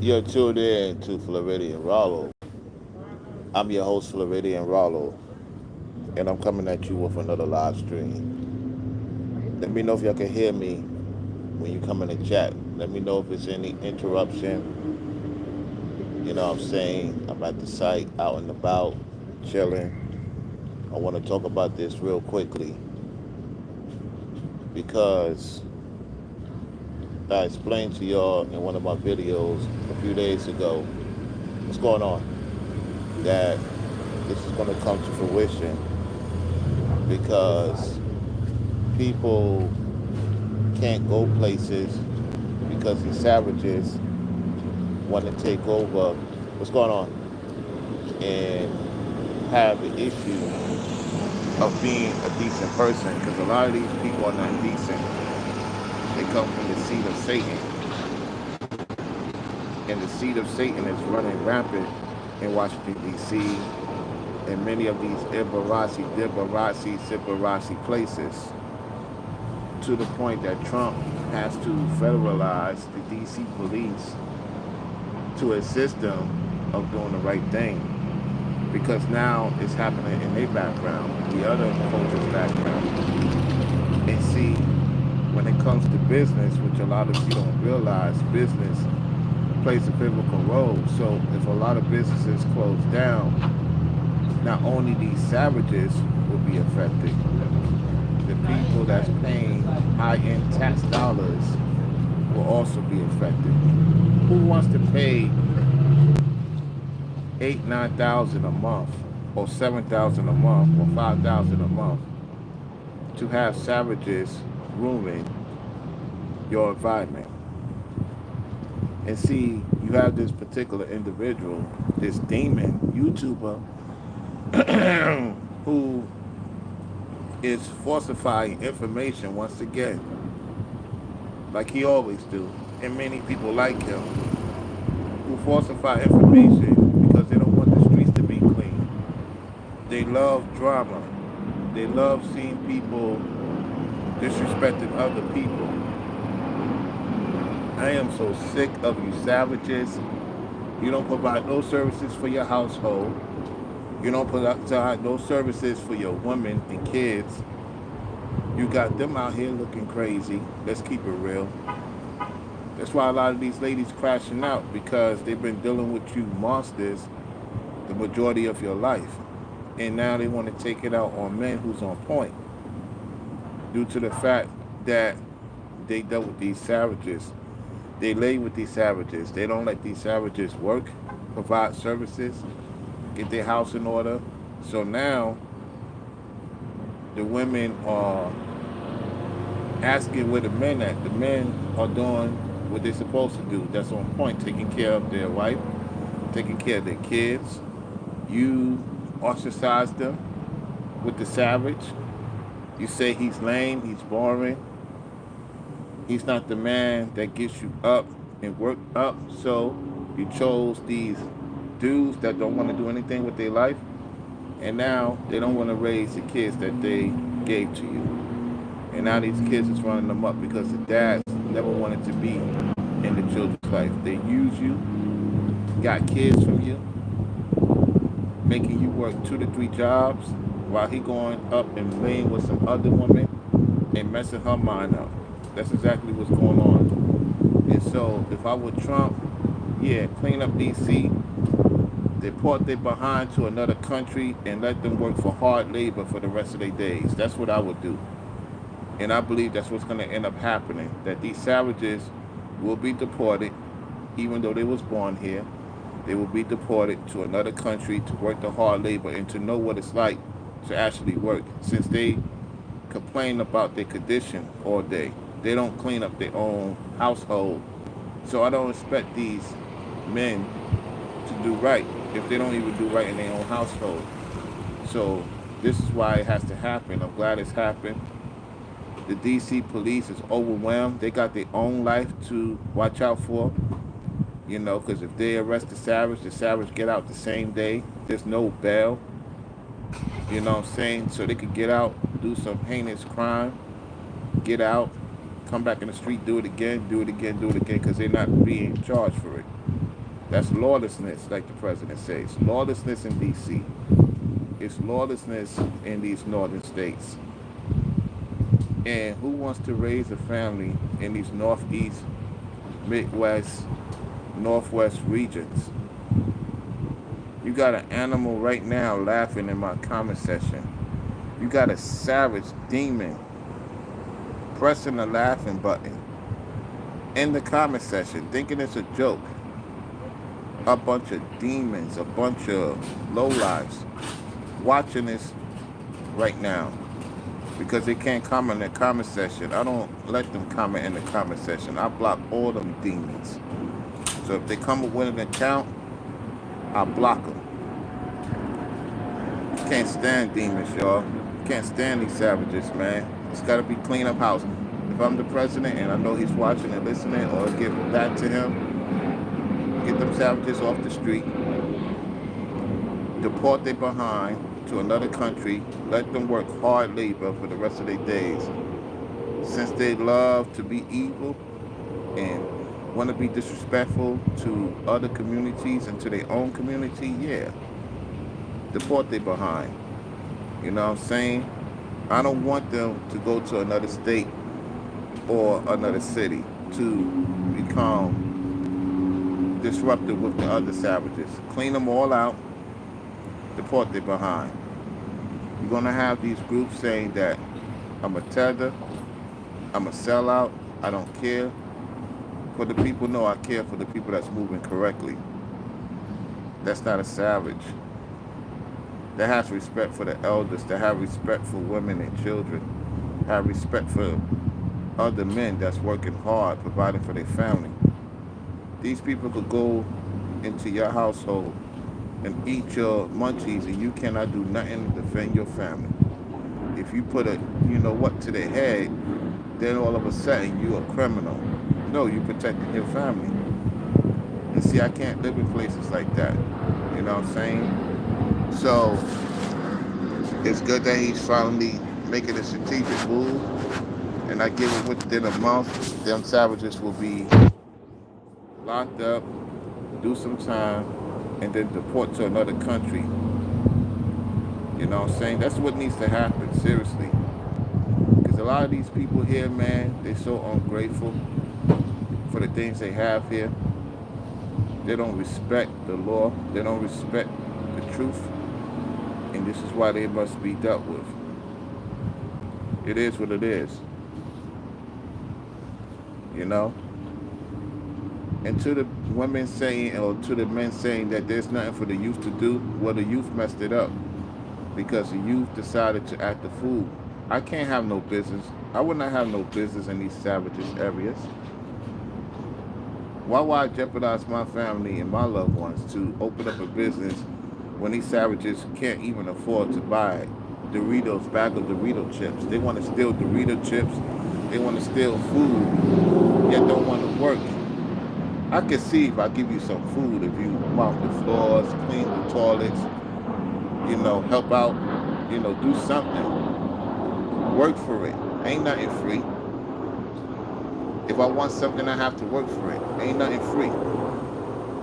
You're tuned in to Floridian Rollo. I'm your host, Floridian Rollo, and I'm coming at you with another live stream. Let me know if y'all can hear me when you come in the chat. Let me know if it's any interruption. You know what I'm saying? I'm at the site, out and about, chilling. I want to talk about this real quickly because I explained to y'all in one of my videos a few days ago what's going on. That this is going to come to fruition because people can't go places because these savages want to take over what's going on and have the issue of being a decent person because a lot of these people are not decent. They come from the seed of Satan, and the seed of Satan is running rampant in Washington, D.C. and many of these Ibarasi places, to the point that Trump has to federalize the D.C. police to assist them of doing the right thing, because now it's happening in their background, the other culture's background. And see, when it comes to business, which a lot of you don't realize, business plays a pivotal role. So if a lot of businesses close down, not only these savages will be affected, the people that's paying high-end tax dollars will also be affected. Who wants to pay 8, 9,000 a month, or 7,000 a month, or 5,000 a month to have savages rooming your environment? And see, you have this particular individual, this demon YouTuber, who is falsifying information once again, like he always do. And many people like him who falsify information because they don't want the streets to be clean. They love drama. They love seeing people disrespecting other people. I am so sick of you savages. You don't provide no services for your household. You don't provide no services for your women and kids. You got them out here looking crazy. Let's keep it real. That's why a lot of these ladies crashing out, because they've been dealing with you monsters the majority of your life. And now they want to take it out on men who's on point, due to the fact that they dealt with these savages. They lay with these savages. They don't let these savages work, provide services, get their house in order. So now the women are asking where the men at. The men are doing what they're supposed to do. That's on point, taking care of their wife, taking care of their kids. You ostracize them with the savage. You say he's lame, he's boring, he's not the man that gets you up and worked up. So you chose these dudes that don't want to do anything with their life, and now they don't want to raise the kids that they gave to you. And now these kids is running them up because the dads never wanted to be in the children's life. They use you, got kids from you, making you work 2 to 3 jobs while he going up and laying with some other woman and messing her mind up. That's exactly what's going on. And so if I were Trump, yeah, clean up DC, deport their behind to another country and let them work for hard labor for the rest of their days. That's what I would do. And I believe that's what's going to end up happening, that these savages will be deported, even though they was born here. They will be deported to another country to work the hard labor and to know what it's like to actually work, since they complain about their condition all day. They don't clean up their own household. So I don't expect these men to do right if they don't even do right in their own household. So this is why it has to happen. I'm glad it's happened. The DC police is overwhelmed. They got their own life to watch out for, because if they arrest the savage get out the same day. There's no bail, you know what I'm saying? So they could get out, do some heinous crime, get out, come back in the street, do it again, do it again, do it again, because they're not being charged for it. That's lawlessness, like the president says. Lawlessness in D.C. It's lawlessness in these northern states. And who wants to raise a family in these northeast, midwest, northwest regions? You got an animal right now laughing in my comment section. You got a savage demon pressing the laughing button in the comment section, thinking it's a joke. A bunch of demons, a bunch of lowlifes watching this right now because they can't comment in the comment section. I don't let them comment in the comment section. I block all them demons. So if they come up with an account, I block them. Can't stand demons, y'all. Can't stand these savages, man. It's got to be clean up house. If I'm the president and I know he's watching and listening, or give back to him, get them savages off the street, deport their behind to another country, let them work hard labor for the rest of their days. Since they love to be evil and want to be disrespectful to other communities and to their own community, yeah, deport their behind. You know what I'm saying? I don't want them to go to another state or another city to become disruptive with the other savages. Clean them all out, deport their behind. You're going to have these groups saying that I'm a tether, I'm a sellout, I don't care. For the people, no, I care for the people that's moving correctly. That's not a savage. That has respect for the elders, that have respect for women and children, have respect for other men that's working hard, providing for their family. These people could go into your household and eat your munchies and you cannot do nothing to defend your family. If you put a, you know what, to their head, then all of a sudden you a criminal. No, you protecting your family. And see, I can't live in places like that. You know what I'm saying? So it's good that he's finally making a strategic move. And I give it within a month, them savages will be locked up, do some time, and then deport to another country. You know what I'm saying? That's what needs to happen, seriously. Because a lot of these people here, man, they're so ungrateful for the things they have here. They don't respect the law. They don't respect the truth. And this is why they must be dealt with. It is what it is. You know? And to the women saying, or to the men saying that there's nothing for the youth to do, well, the youth messed it up. Because the youth decided to act the fool. I can't have no business. I would not have no business in these savages areas. Why would I jeopardize my family and my loved ones to open up a business when these savages can't even afford to buy Doritos, bag of Dorito chips? They want to steal Dorito chips. They want to steal food, yet don't want to work. I can see if I give you some food, if you mop the floors, clean the toilets, you know, help out, you know, do something. Work for it. Ain't nothing free. If I want something, I have to work for it. Ain't nothing free.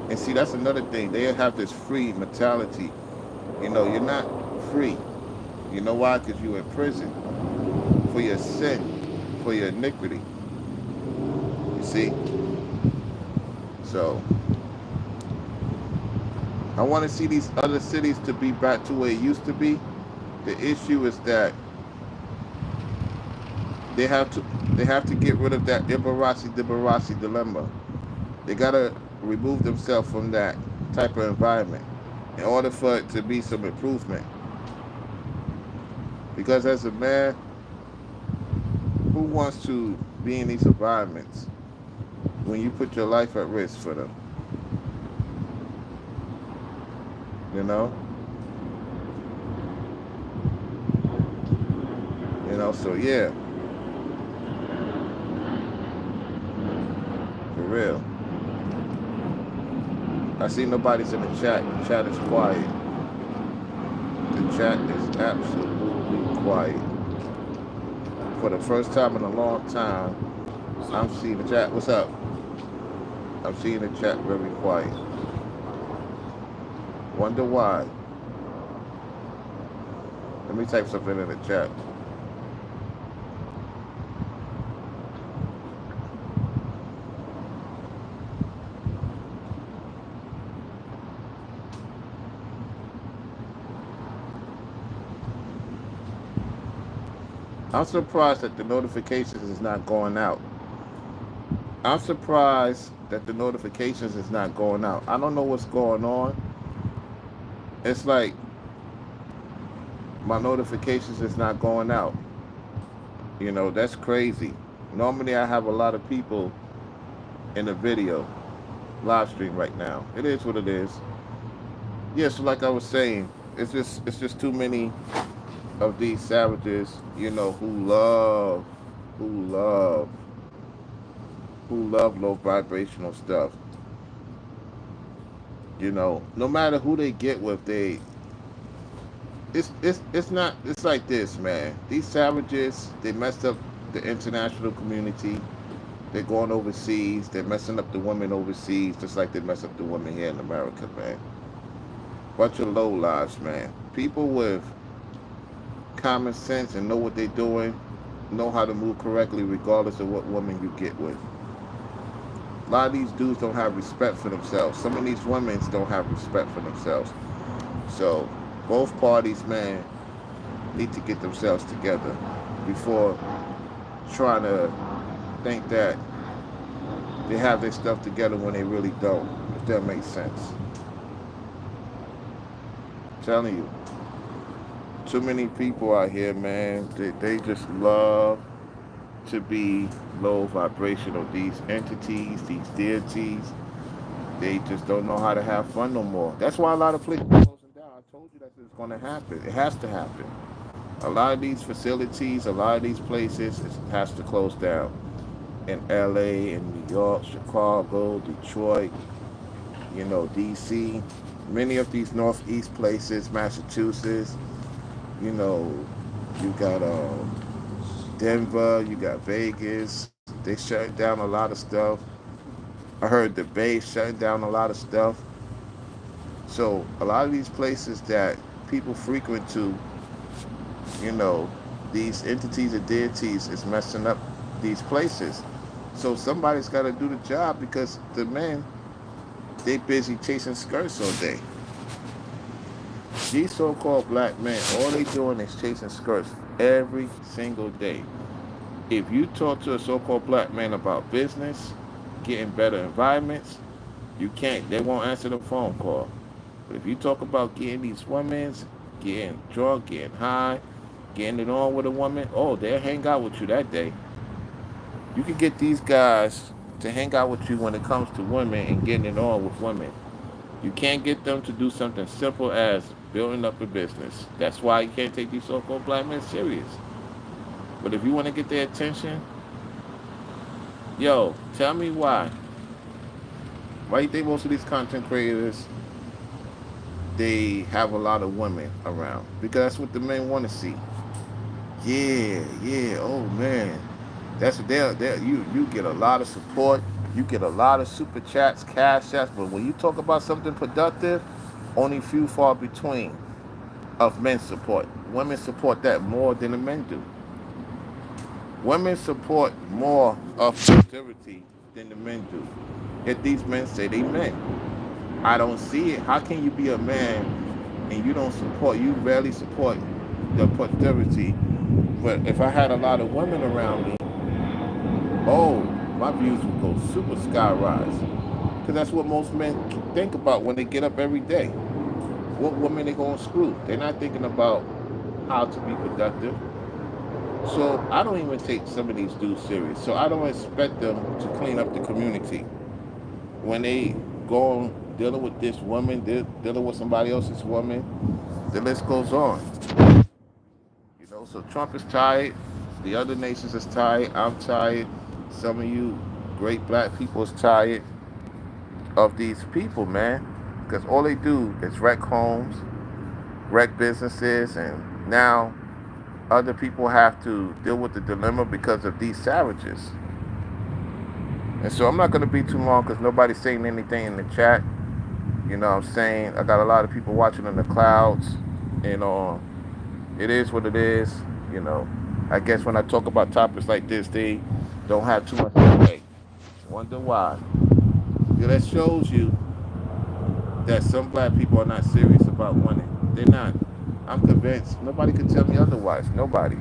And see, that's another thing. They have this free mentality. You know, you're not free. You know why? Because you're in prison for your sin, for your iniquity. You see? So, I want to see these other cities to be back to where it used to be. The issue is that they have to get rid of that Ibarasi dilemma. They gotta remove themselves from that type of environment in order for it to be some improvement. Because as a man, who wants to be in these environments when you put your life at risk for them? You know? You know, so yeah. For real. I see nobody's in the chat. The chat is quiet. The chat is absolutely quiet. For the first time in a long time, I'm seeing the chat. What's up? I'm seeing the chat very quiet. Wonder why. Let me type something in the chat. I'm surprised that the notifications is not going out. I'm surprised that the notifications is not going out. I don't know what's going on. It's like my notifications is not going out. That's crazy. Normally I have a lot of people in the video live stream right now. It is what it is. Yeah, so like I was saying, it's just too many of these savages, who love, who love low vibrational stuff. No matter who they get with, it's not it's like this, man. These savages, they messed up the international community. They're going overseas. They're messing up the women overseas, just like they mess up the women here in America, man. Bunch of low lives, man. People with common sense and know what they're doing, know how to move correctly, regardless of what woman you get with. A lot of these dudes don't have respect for themselves. Some of these women don't have respect for themselves. So both parties, man, need to get themselves together before trying to think that they have their stuff together when they really don't, if that makes sense. I'm telling you, too many people out here, man, they just love to be low vibrational. These entities, these deities, they just don't know how to have fun no more. That's why a lot of places are closing down. I told you that it's going to happen. It has to happen. A lot of these facilities, a lot of these places, it has to close down. In LA, in New York, Chicago, Detroit, DC, many of these northeast places, Massachusetts, you know, you got Denver, you got Vegas. They shut down a lot of stuff. I heard the Bay shutting down a lot of stuff. So a lot of these places that people frequent to, you know, these entities and deities is messing up these places. So somebody's got to do the job because the men, they busy chasing skirts all day. These so-called black men, all they doing is chasing skirts every single day. If you talk to a so-called black man about business, getting better environments, you can't. They won't answer the phone call. But if you talk about getting these women, getting drunk, getting high, getting it on with a woman, oh, they'll hang out with you that day. You can get these guys to hang out with you when it comes to women and getting it on with women. You can't get them to do something simple as building up a business. That's why you can't take these so-called black men serious. But if you want to get their attention, yo, tell me why. Why do you think most of these content creators, they have a lot of women around? Because that's what the men want to see. Yeah, yeah, oh man. That's what you get a lot of support, you get a lot of super chats, cash chats, but when you talk about something productive, only few far between of men support. Women support that more than the men do. Women support more of productivity than the men do. Yet these men say they men. I don't see it. How can you be a man and you rarely support the productivity? But if I had a lot of women around me, oh, my views would go super skyrise. Because that's what most men think about when they get up every day. What woman they gonna screw? They're not thinking about how to be productive. So I don't even take some of these dudes serious. So I don't expect them to clean up the community. When they go on dealing with this woman, dealing with somebody else's woman, the list goes on. So Trump is tired. The other nations is tired. I'm tired. Some of you great black people is tired of these people, man. Because all they do is wreck homes, wreck businesses, and now other people have to deal with the dilemma because of these savages. And so I'm not going to be too long because nobody's saying anything in the chat. You know what I'm saying? I got a lot of people watching in the clouds. And it is what it is. You know, I guess when I talk about topics like this, they don't have too much to say. Wonder why. Yeah, that shows you that some black people are not serious about winning. They're not. I'm convinced. Nobody can tell me otherwise. Nobody.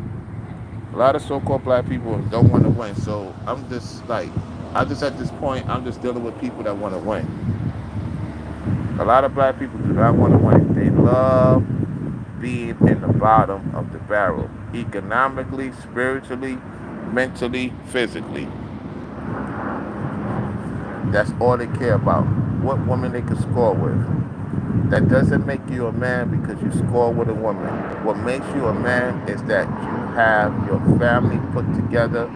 A lot of so-called black people don't want to win. So I'm just like, I just at this point, I'm just dealing with people that want to win. A lot of black people do not want to win. They love being in the bottom of the barrel, economically, spiritually, mentally, physically. That's all they care about. What woman they can score with. That doesn't make you a man because you score with a woman. What makes you a man is that you have your family put together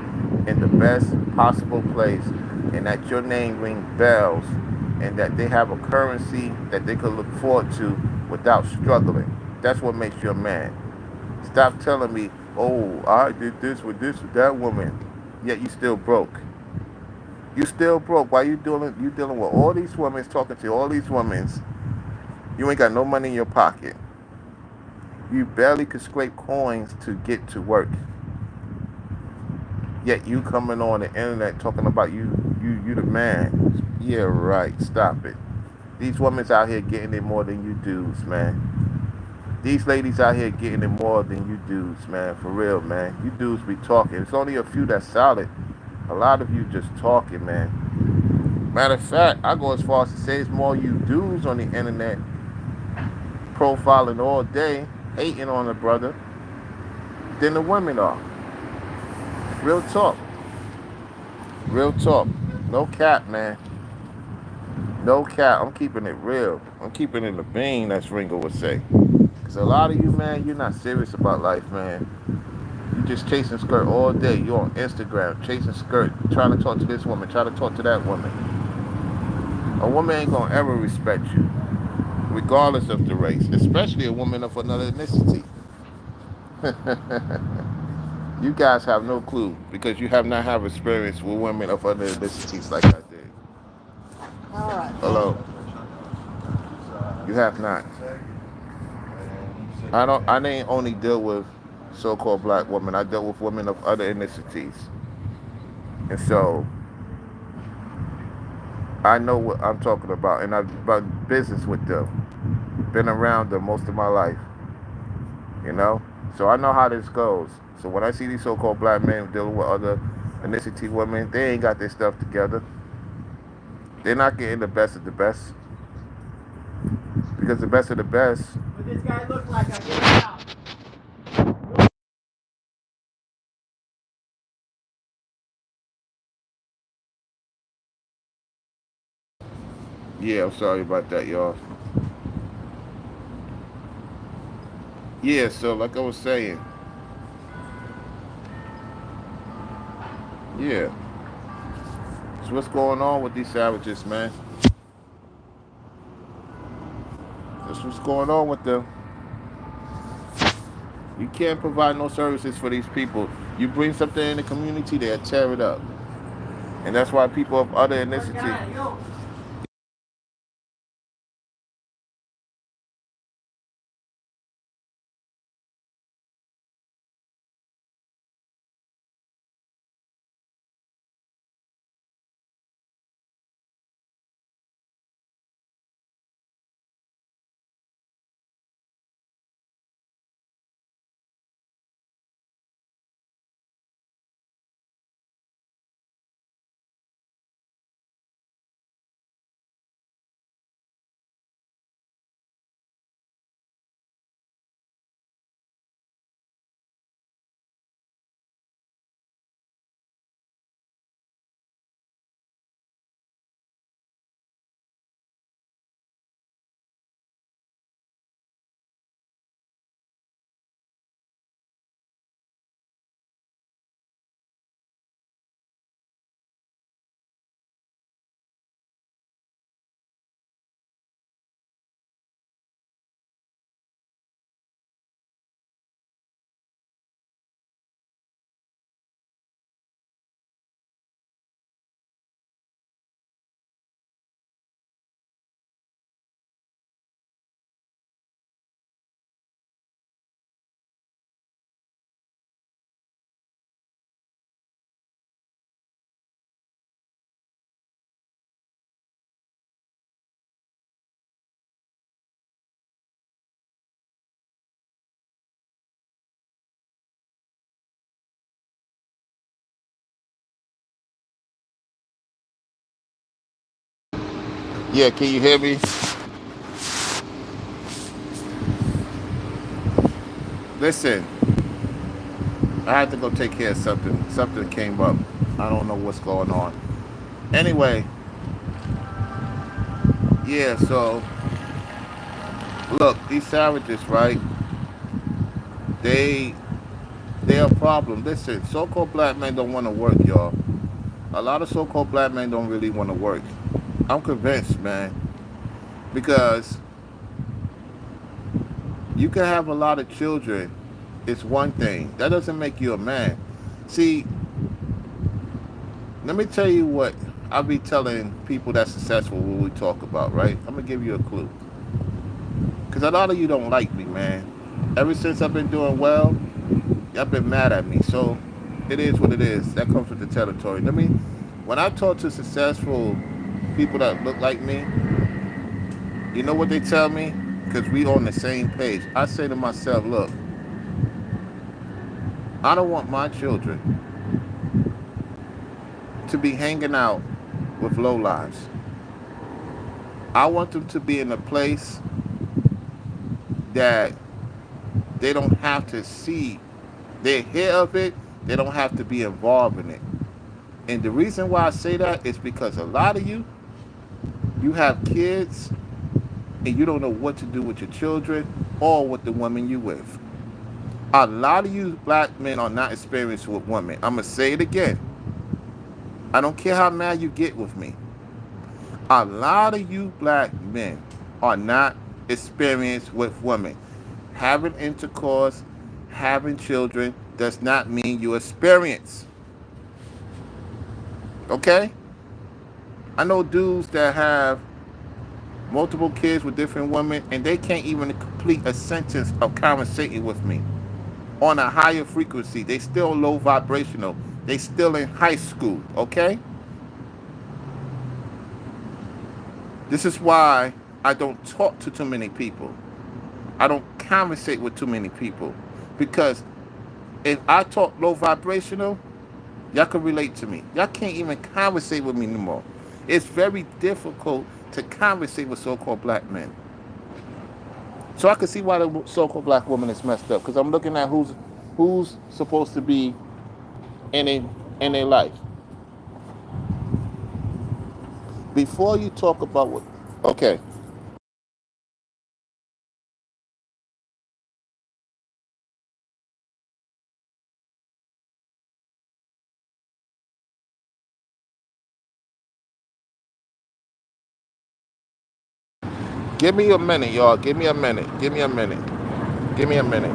in the best possible place and that your name rings bells and that they have a currency that they could look forward to without struggling. That's what makes you a man. Stop telling me, oh, I did this with that woman, yet you still broke. You still broke. Why you dealing with all these women, talking to all these women. You ain't got no money in your pocket. You barely could scrape coins to get to work. Yet you coming on the internet talking about you the man. Yeah, right. Stop it. These women's out here getting it more than you dudes, man. These ladies out here getting it more than you dudes, man. For real, man. You dudes be talking. It's only a few that's solid. A lot of you just talking, man. Matter of fact, I go as far as to say it's more you dudes on the internet profiling all day, hating on a brother, than the women are. Real talk. Real talk. No cap, man. No cap. I'm keeping it real. I'm keeping it in the bean, as Ringo would say. Because a lot of you, man, you're not serious about life, man. You just chasing skirt all day. You're on Instagram, chasing skirt, trying to talk to this woman, trying to talk to that woman. A woman ain't going to ever respect you, regardless of the race, especially a woman of another ethnicity. You guys have no clue because you have not have experience with women of other ethnicities like I did. Hello. You have not. I don't. I didn't only deal with so-called black women. I dealt with women of other ethnicities, and so I know what I'm talking about, and I've done business with them. Been around them most of my life, you know. So I know how this goes. So when I see these so-called black men dealing with other ethnicity women, they ain't got their stuff together. They're not getting the best of the best because the best of the best. What this guy look like? I get it out. Yeah, I'm sorry about that, y'all. Yeah, so like I was saying, yeah. So what's going on with these savages, man? That's what's going on with them. You can't provide no services for these people. You bring something in the community, they'll tear it up. And that's why people of other ethnicities, Yeah, can you hear me? Listen, I had to go take care of something. Something came up. I don't know what's going on. Anyway, yeah, so look, these savages, right? They they're a problem. Listen, so-called black men don't want to work, y'all. A lot of so-called black men don't really want to work. I'm convinced, man, because you can have a lot of children. It's one thing. That doesn't make you a man. See, let me tell you what I'll be telling people that's successful when we talk about, right? I'm gonna give you a clue. Cause a lot of you don't like me, man. Ever since I've been doing well, y'all been mad at me. So it is what it is. That comes with the territory. When I talk to successful people that look like me, you know what they tell me? Because we on the same page. I say to myself, look, I don't want my children to be hanging out with low lives. I want them to be in a place that they don't have to see. They hear of it. They don't have to be involved in it. And the reason why I say that is because a lot of you have kids and you don't know what to do with your children or with the woman you with. A lot of you black men are not experienced with women. I'm going to say it again. I don't care how mad you get with me. A lot of you black men are not experienced with women. Having intercourse, having children does not mean you experience. Okay? I know dudes that have multiple kids with different women and they can't even complete a sentence of conversating with me on a higher frequency. They still low vibrational. They still in high school. Okay? This is why I don't talk to too many people. I don't conversate with too many people because if I talk low vibrational, y'all can relate to me. Y'all can't even conversate with me anymore. It's very difficult to conversate with so-called black men. So I can see why the so-called black woman is messed up because I'm looking at who's supposed to be in a in their life. Before you talk about what, okay, give me a minute, y'all. Give me a minute. Give me a minute. Give me a minute.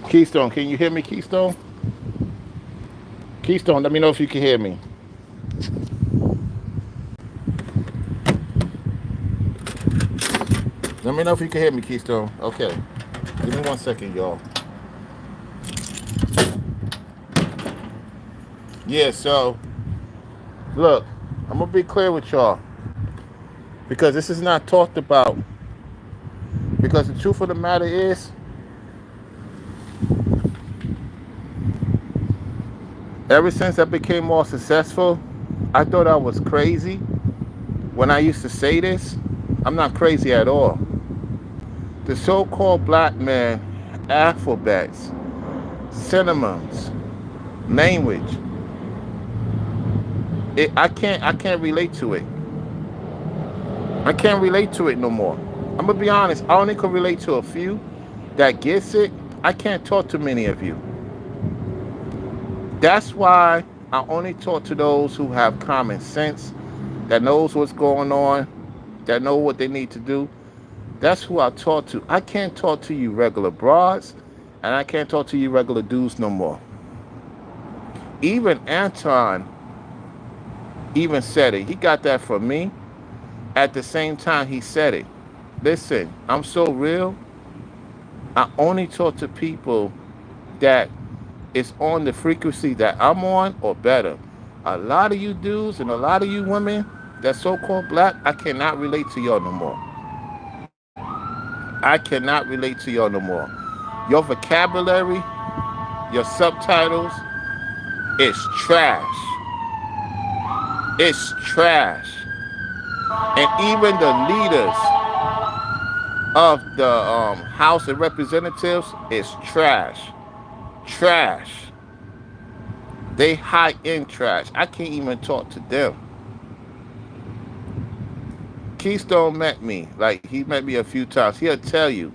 Keystone, can you hear me, Keystone? Keystone, let me know if you can hear me. Let me know if you can hear me, Keystone. Okay. Give me 1 second, y'all. Yeah, so look, I'm gonna be clear with y'all because this is not talked about. Because the truth of the matter is, ever since I became more successful, I thought I was crazy when I used to say this. I'm not crazy at all. The so-called black man, alphabets, synonyms, language, I can't relate to it. I can't relate to it no more. I'm gonna be honest. I only can relate to a few that gets it. I can't talk to many of you. That's why I only talk to those who have common sense, that knows what's going on, that know what they need to do. That's who I talk to. I can't talk to you regular broads, and I can't talk to you regular dudes no more. Even Anton even said it. He got that from me. At the same time, he said it. Listen, I'm so real. I only talk to people that is on the frequency that I'm on or better. A lot of you dudes and a lot of you women that so-called black, I cannot relate to y'all no more. I cannot relate to y'all no more. Your vocabulary, your subtitles, is trash. It's trash. And even the leaders of the House of Representatives is trash. Trash. They high end trash. I can't even talk to them. Keystone met me. Like, he met me a few times. He'll tell you.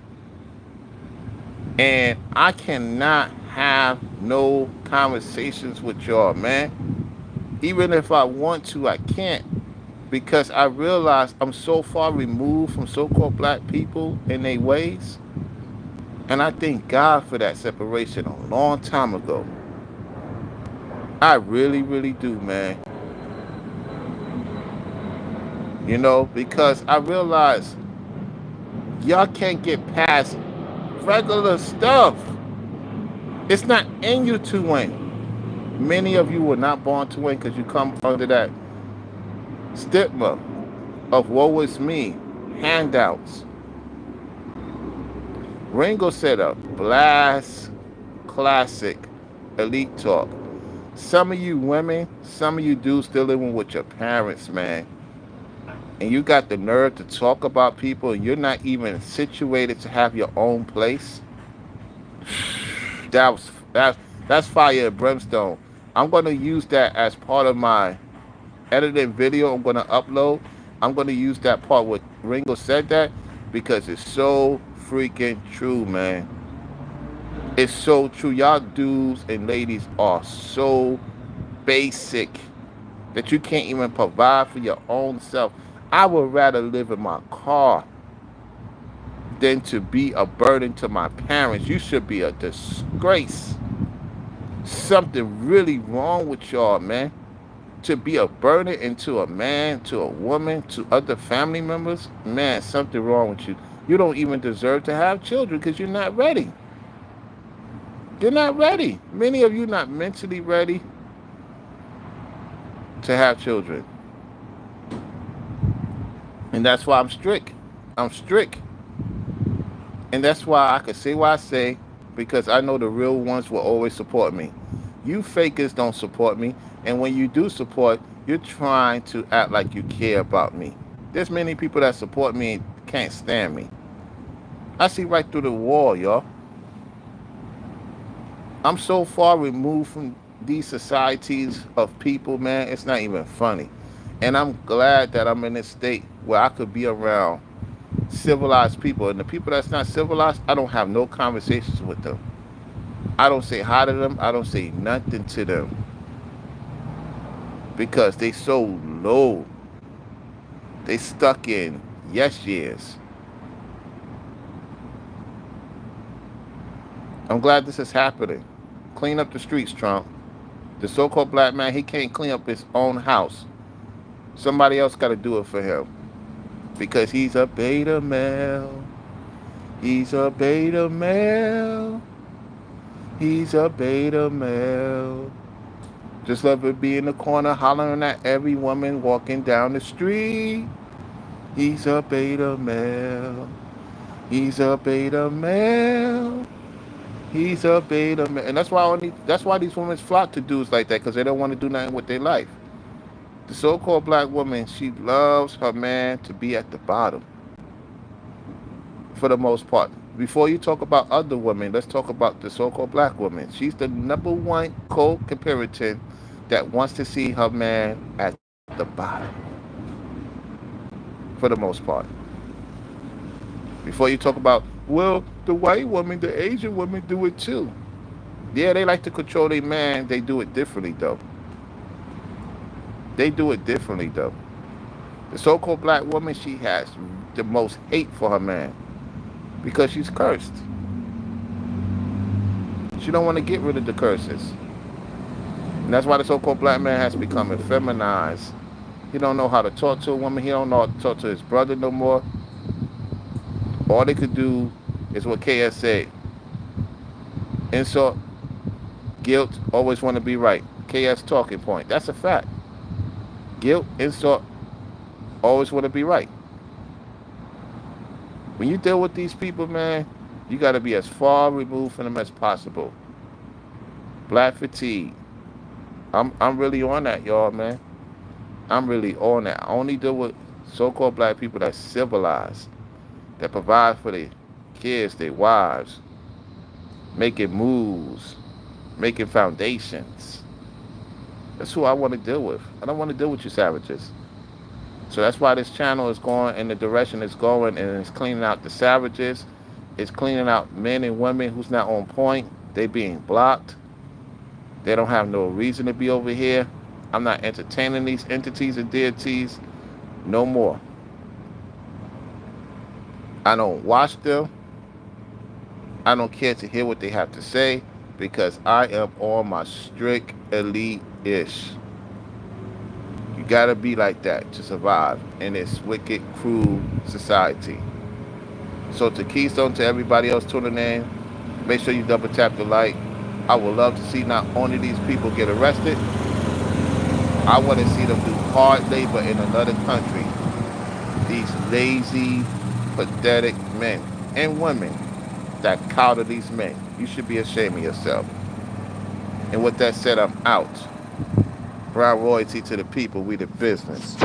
And I cannot have no conversations with y'all, man. Even if I want to, I can't. Because I realize I'm so far removed from so-called black people in their ways. And I thank God for that separation a long time ago. I really, really do, man. You know, because I realize y'all can't get past regular stuff. It's not in you to win. Many of you were not born to win because you come under that stigma of woe is me, handouts. Ringo set up blast, classic, elite talk. Some of you women, some of you dudes still living with your parents, man. And you got the nerve to talk about people and you're not even situated to have your own place. That's fire and brimstone. I'm gonna use that as part of my edited video I'm gonna upload. I'm gonna use that part where Ringo said that because it's so freaking true, man. It's so true. Y'all dudes and ladies are so basic that you can't even provide for your own self. I would rather live in my car than to be a burden to my parents. You should be a disgrace. Something really wrong with y'all, man. To be a burden into a man, to a woman, to other family members, man, something wrong with you. You don't even deserve to have children because you're not ready. You're not ready. Many of you not mentally ready to have children. And that's why I'm strict. I'm strict. And that's why I can say what I say, because I know the real ones will always support me. You fakers don't support me. And when you do support, you're trying to act like you care about me. There's many people that support me and can't stand me. I see right through the wall, y'all. I'm so far removed from these societies of people, man, it's not even funny. And I'm glad that I'm in this state where I could be around civilized people. And the people that's not civilized, I don't have no conversations with them. I don't say hi to them. I don't say nothing to them. Because they so low. They stuck in yes years. I'm glad this is happening. Clean up the streets, Trump. The so-called black man, he can't clean up his own house. Somebody else got to do it for him because he's a beta male. He's a beta male. He's a beta male. Just love to be in the corner hollering at every woman walking down the street. He's a beta male. He's a beta male. He's a beta male. And that's why these women flock to dudes like that, because they don't want to do nothing with their life. The so-called black woman, she loves her man to be at the bottom for the most part. Before you talk about other women, let's talk about the so-called black woman. She's the number one co-comparator that wants to see her man at the bottom for the most part. Before you talk about, well, the white woman, the Asian woman do it too. Yeah, they like to control their man. They do it differently though. They do it differently though. The so-called black woman, she has the most hate for her man because she's cursed. She don't want to get rid of the curses. And that's why the so-called black man has become effeminized. He don't know how to talk to a woman. He don't know how to talk to his brother no more. All they could do is what KS said. Insult, guilt, always want to be right. KS talking point. That's a fact. Guilt, insult, always want to be right. When you deal with these people, man, you got to be as far removed from them as possible. Black fatigue. I'm really on that, y'all, man. I'm really on that. I only deal with so-called black people that's civilized, that provide for their kids, their wives, making moves, making foundations. That's who I want to deal with. I don't want to deal with you savages. So that's why this channel is going in the direction it's going, and it's cleaning out the savages. It's cleaning out men and women who's not on point. They being blocked. They don't have no reason to be over here. I'm not entertaining these entities and deities no more. I don't watch them. I don't care to hear what they have to say because I am on my strict elite-ish. You gotta be like that to survive in this wicked, cruel society. So to Keystone, to everybody else tuning in, make sure you double tap the like. I would love to see not only these people get arrested, I want to see them do hard labor in another country. These lazy, pathetic men and women that counter these men. You should be ashamed of yourself. And with that said, I'm out. Brown royalty to the people, we the business.